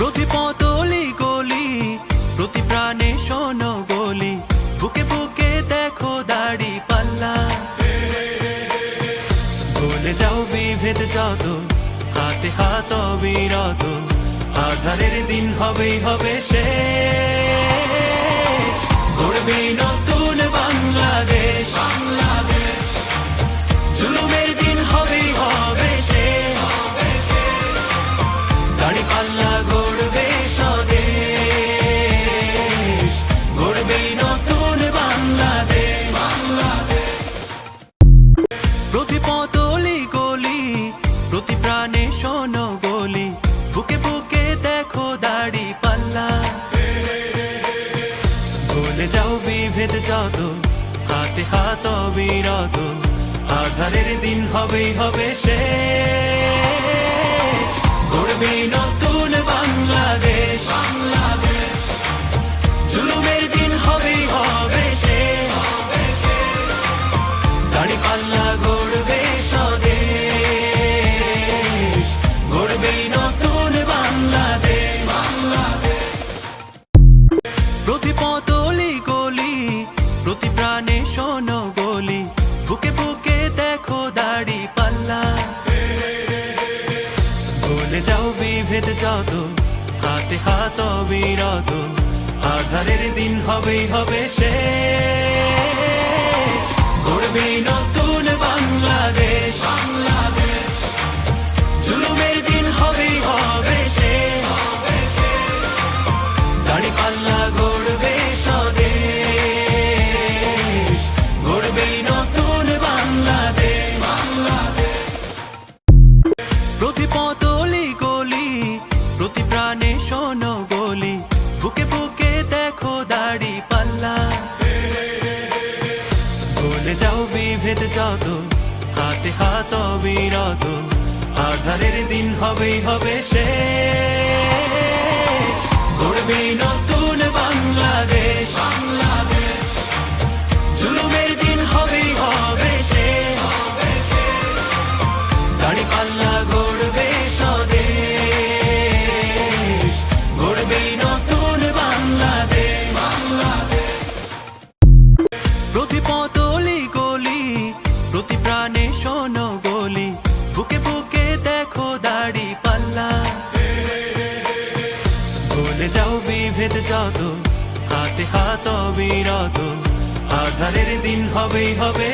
প্রতি পতলি গলি, প্রতি প্রাণে শোনো বলি, বুকে বুকে দেখো দাড়ি পাল্লা। ভুলে যাও বিভেদ যত, হাতে হাত অবিরত, আধারের দিন হবেই হবে শেষ। গড়বেই নতুন বাংলাদেশ, জুলুমের দিন হবেই হবে শেষ। দাড়ি পাল্লা গড়বে স্বদেশ, গড়বেই নতুন বাংলাদেশ। প্রতি পতলি গলি, প্রতি প্রাণে শোনো বলি, বুকে বুকে দেখো দাড়ি পাল্লা। ভুলে যাও বিভেদ যত, হাতে হাত অবিরত, আধারের দিন হবেই হবে শেষ। গড়বেই নতুন বাংলাদেশ, জুলুমের দিন হবেই হবে শেষ। দাড়ি পাল্লা গড়বে স্বদেশ, গড়বেই নতুন বাংলাদেশ। প্রতি পতলি গলি, প্রতি প্রাণে শোনো বলি, বুকে বুকে দেখো দাড়ি পাল্লা। ভুলে যাও বিভেদ যত, হাতে হাত অবিরত, আধারের দিন হবেই হবে শেষ। গড়বেই নতুন বাংলাদেশ, জুলুমের দিন হবেই হবে শেষ। দাড়ি পাল্লা গড়বে স্বদেশ, গড়বেই নতুন বাংলাদেশ। প্রতি পতলি গলি, প্রতি প্রাণে শোনো বলি, বুকে বুকে দেখো দাড়ি পাল্লা। ভুলে যাও বিভেদ যত, হাতে হাত অবিরত, আধারের দিন হবেই হবে শেষ। গড়বেই নতুন বাংলাদেশ, জুলুমের দিন হবেই হবে শেষ। দাড়ি পাল্লা গড়বে স্বদেশ, গড়বেই নতুন বাংলাদেশ। প্রতি পতলি গলি, প্রতি প্রাণে শোনো বলি, বুকে বুকে দেখো দাড়ি পাল্লা। ভুলে যাও বিভেদ যত, হাতে হাত অবিরত, আধারের দিন হবেই হবে।